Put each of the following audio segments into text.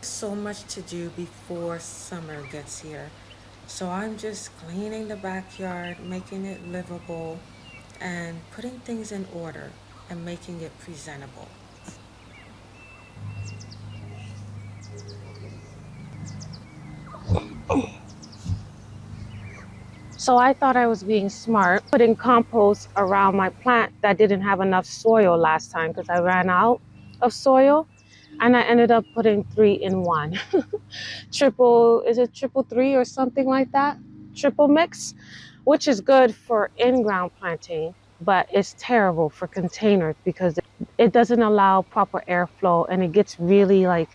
So much to do before summer gets here. So I'm just cleaning the backyard, making it livable, and putting things in order and making it presentable. So I thought I was being smart, putting compost around my plant that didn't have enough soil last time because I ran out of soil, and I ended up putting 3 in 1. Triple, is it triple three or something like that? Triple mix, which is good for in-ground planting, but it's terrible for containers because it doesn't allow proper airflow, and it gets really like,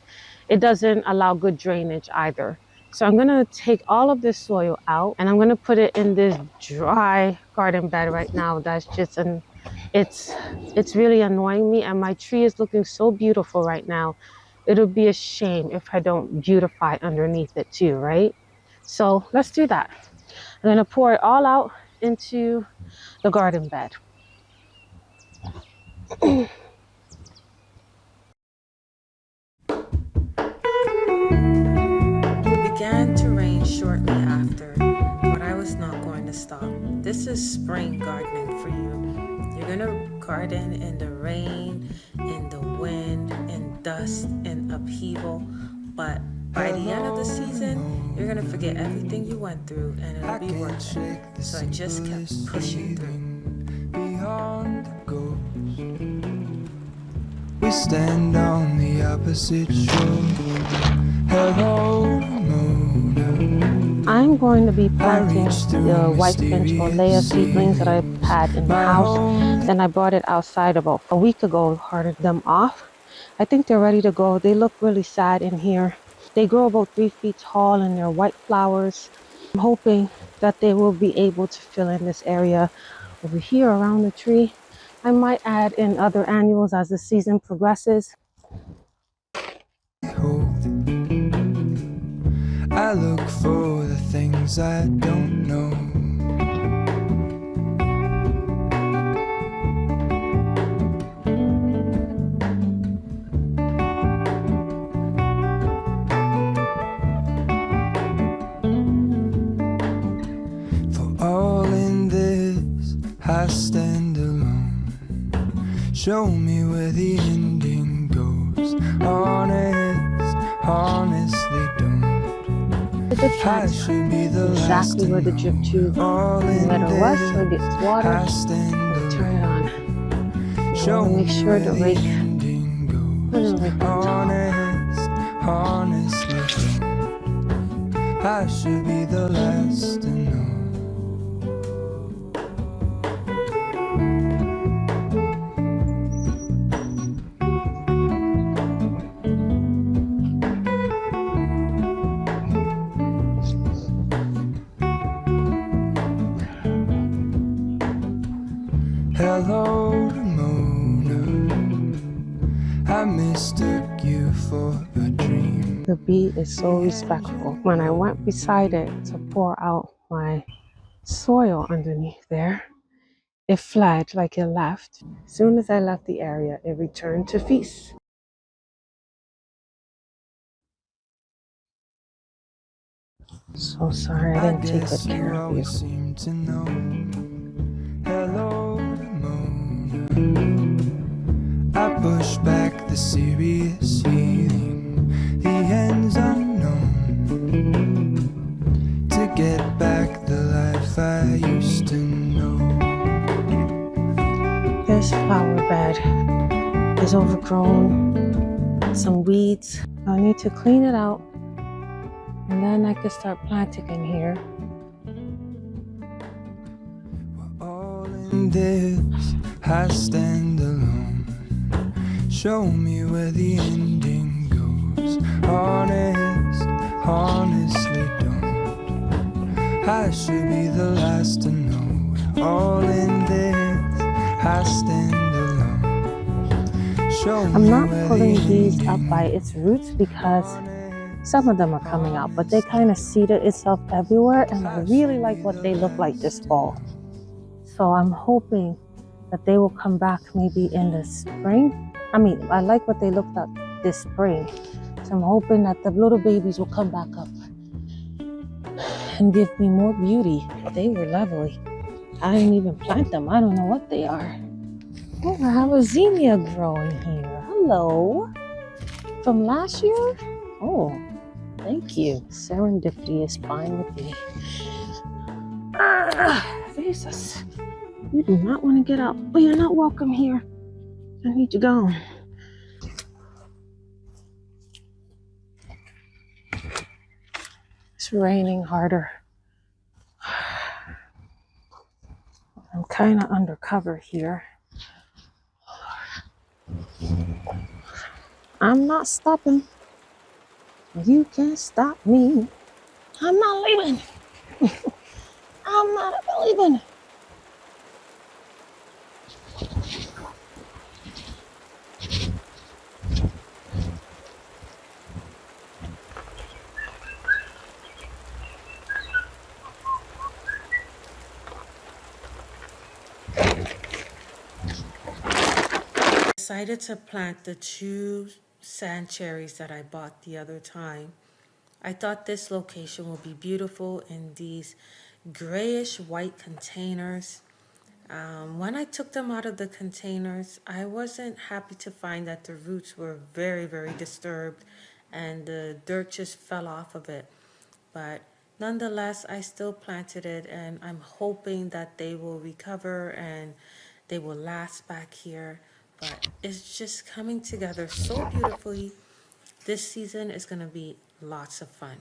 it doesn't allow good drainage either. So I'm gonna take all of this soil out and I'm gonna put it in this dry garden bed right now. That's just it's really annoying me, and my tree is looking so beautiful right now. It'll be a shame if I don't beautify underneath it too, right? So let's do that. I'm gonna pour it all out into the garden bed. It began to rain shortly after, but I was not going to stop. This is spring gardening for you. You're gonna garden in the rain, in the wind, in dust, in upheaval, but by the end of the season, you're gonna forget everything you went through and it'll be worth it. So I just kept pushing through. Beyond the ghost, we stand on the opposite shore. Hello, moon. I'm going to be planting the white finch or Leia seedlings that I had in the house. Then I brought it outside about a week ago, hardened them off. I think they're ready to go. They look really sad in here. They grow about 3 feet tall and they're white flowers. I'm hoping that they will be able to fill in this area over here around the tree. I might add in other annuals as the season progresses. I look for the things I don't know. For all in this, I stand alone. Show me where the ending goes. Honestly don't. I should be the last exactly where the drip tube, no matter what, so it gets water. Let's turn it on. Show make sure the rake, honestly don't. I should be the last to know. Hello, Mona. I mistook you for a dream. The bee is so respectful. When I went beside it to pour out my soil underneath there, it fled like it left. As soon as I left the area, it returned to feast. So sorry I didn't take good care of you. Seem to know. Hello, Mona. I push back the serious feeling, the end's unknown, to get back the life I used to know. This flower bed is overgrown, some weeds. I need to clean it out, and then I can start planting in here. We're all in this, I stand alone. Show me where the ending goes. Honestly don't. I should be the last to know. We're all in this, I stand alone. Show I'm me not where pulling the these up ending by its roots because some of them are coming out, but they kind of seeded itself everywhere, and I really like what they look like this fall. So I'm hoping that they will come back maybe in the spring. I mean, I like what they looked like this spring. So I'm hoping that the little babies will come back up and give me more beauty. They were lovely. I didn't even plant them. I don't know what they are. Oh, I have a zinnia growing here. Hello. From last year? Oh, thank you. Serendipity is fine with me. Jesus. You do not want to get up. But you're not welcome here. I need to go. It's raining harder. I'm kind of undercover here. I'm not stopping. You can't stop me. I'm not leaving. I'm not leaving. Decided to plant the 2 sand cherries that I bought the other time. I thought this location would be beautiful in these grayish white containers. When I took them out of the containers, I wasn't happy to find that the roots were very, very disturbed and the dirt just fell off of it. But nonetheless, I still planted it, and I'm hoping that they will recover and they will last back here. But it's just coming together so beautifully. This season is going to be lots of fun.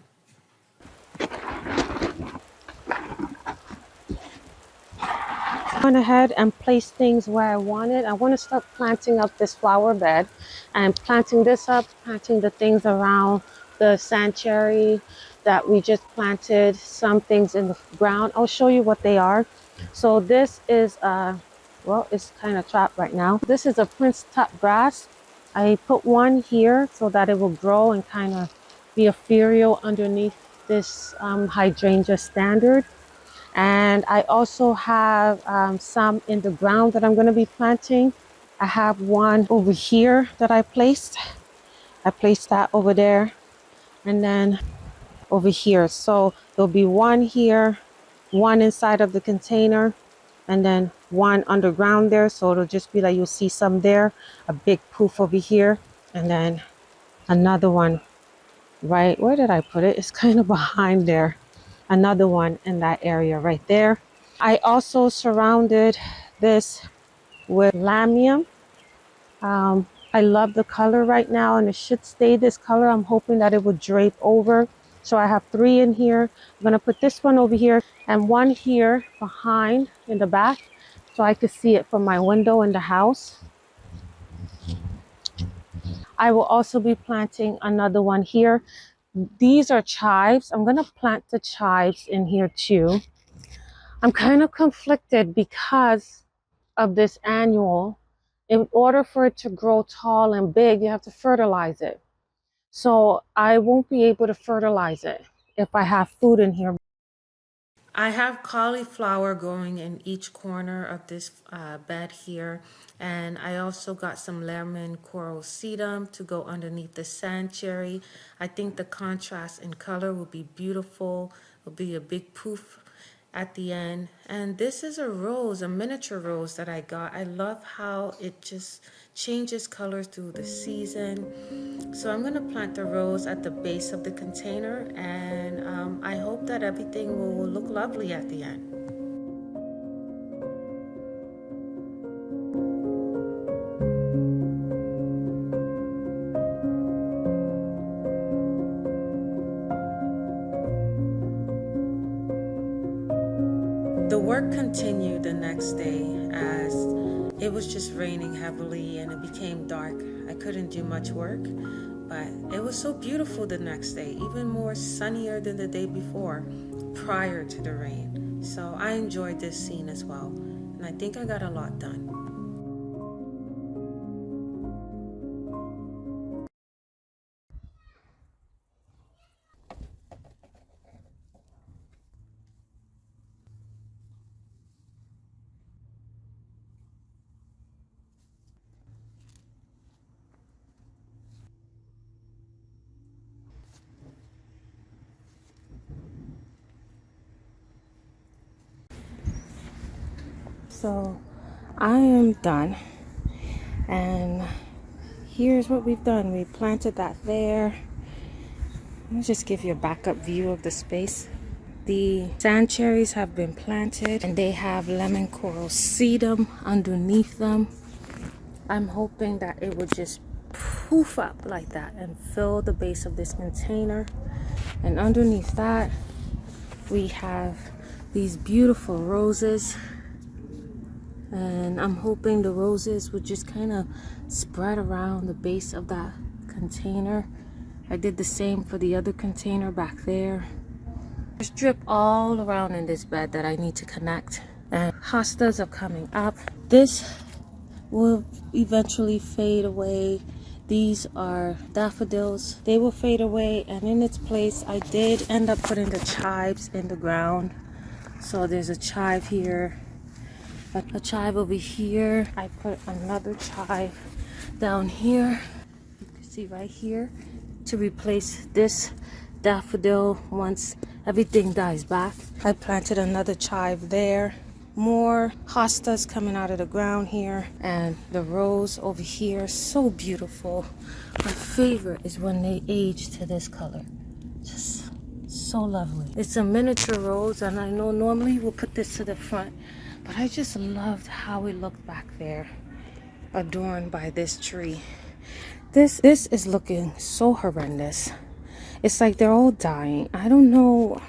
Went ahead and placed things where I wanted. I want to start planting up this flower bed and planting this up, planting the things around the sand cherry that we just planted, some things in the ground. I'll show you what they are. So this is well, it's kind of trapped right now. This is a Prince Tut grass. I put one here so that it will grow and kind of be ethereal underneath this hydrangea standard. And I also have some in the ground that I'm going to be planting. I have one over here that I placed. I placed that over there and then over here. So there'll be one here, one inside of the container, and then one underground there. So it'll just be like you'll see some there, a big poof over here, and then another one right, where did I put it? It's kind of behind there. Another one in that area right there. I also surrounded this with Lamium. I love the color right now, and it should stay this color. I'm hoping that it would drape over. So I have 3 in here. I'm gonna put this one over here and one here behind in the back so I could see it from my window in the house. I will also be planting another one here. These are chives. I'm gonna plant the chives in here too. I'm kind of conflicted because of this annual. In order for it to grow tall and big, you have to fertilize it. So I won't be able to fertilize it if I have food in here. I have cauliflower growing in each corner of this bed here, and I also got some lemon coral sedum to go underneath the sand cherry. I think the contrast in color will be beautiful. It'll be a big poof at the end. And this is a rose, a miniature rose that I got. I love how it just changes color through the season. So I'm going to plant the rose at the base of the container, and I hope that everything will look lovely at the end. The work continued the next day as it was just raining heavily and it became dark. I couldn't do much work, but it was so beautiful the next day, even more sunnier than the day before, prior to the rain. So I enjoyed this scene as well, and I think I got a lot done. So I am done, and here's what we've done. We planted that there. Let me just give you a backup view of the space. The sand cherries have been planted and they have lemon coral sedum underneath them. I'm hoping that it would just poof up like that and fill the base of this container. And underneath that, we have these beautiful roses. And I'm hoping the roses would just kind of spread around the base of that container. I did the same for the other container back there. There's drip all around in this bed that I need to connect. And hostas are coming up. This will eventually fade away. These are daffodils. They will fade away, and in its place I did end up putting the chives in the ground. So there's a chive here, a chive over here. I put another chive down here, you can see right here, to replace this daffodil once everything dies back. I planted another chive there. More hostas coming out of the ground here, and the rose over here, so beautiful. My favorite is when they age to this color, just so lovely. It's a miniature rose, and I know normally we'll put this to the front, but I just loved how it looked back there, adorned by this tree. This is looking so horrendous. It's like they're all dying. I don't know.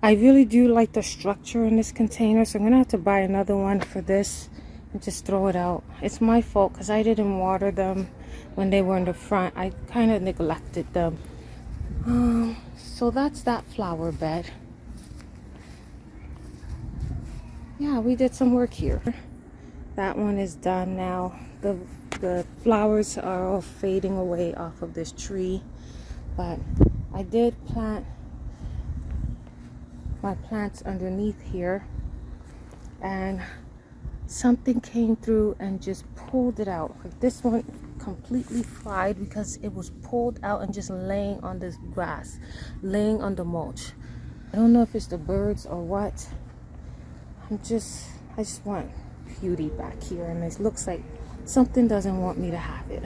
I really do like the structure in this container, so I'm gonna have to buy another one for this and just throw it out. It's my fault because I didn't water them when they were in the front. I kind of neglected them. So that's that flower bed. Yeah, we did some work here. That one is done now. The flowers are all fading away off of this tree, but I did plant my plants underneath here, and something came through and just pulled it out. Like this one completely fried because it was pulled out and just laying on this grass, laying on the mulch. I don't know if it's the birds or what. I just want beauty back here, and it looks like something doesn't want me to have it.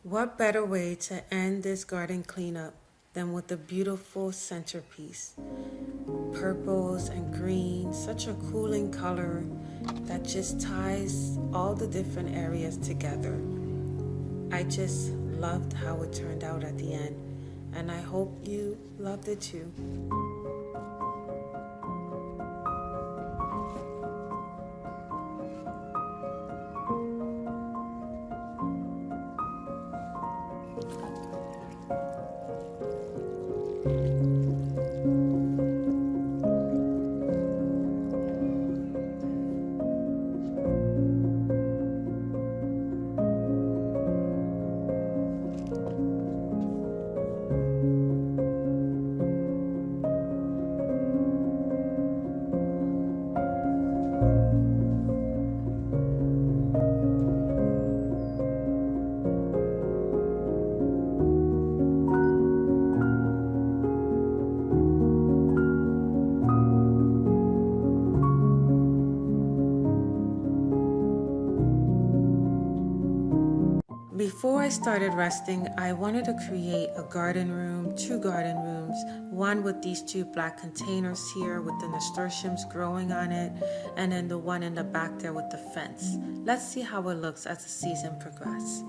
What better way to end this garden cleanup than with a beautiful centerpiece? Purples and greens, such a cooling color that just ties all the different areas together. I just loved how it turned out at the end, and I hope you loved it too. Before I started resting, I wanted to create a garden room, 2 garden rooms, one with these 2 black containers here with the nasturtiums growing on it, and then the one in the back there with the fence. Let's see how it looks as the season progresses.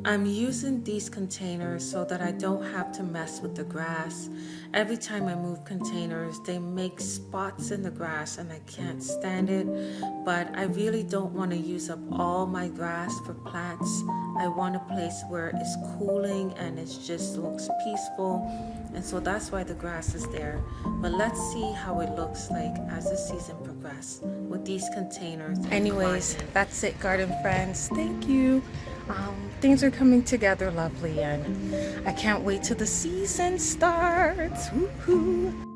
I'm using these containers so that I don't have to mess with the grass. Every time I move containers, they make spots in the grass and I can't stand it. But I really don't want to use up all my grass for plants. I want a place where it's cooling and it just looks peaceful. And so that's why the grass is there. But let's see how it looks like as the season progresses with these containers. Anyways, that's it, garden friends. Thank you. Things are coming together lovely, and I can't wait till the season starts. Woohoo!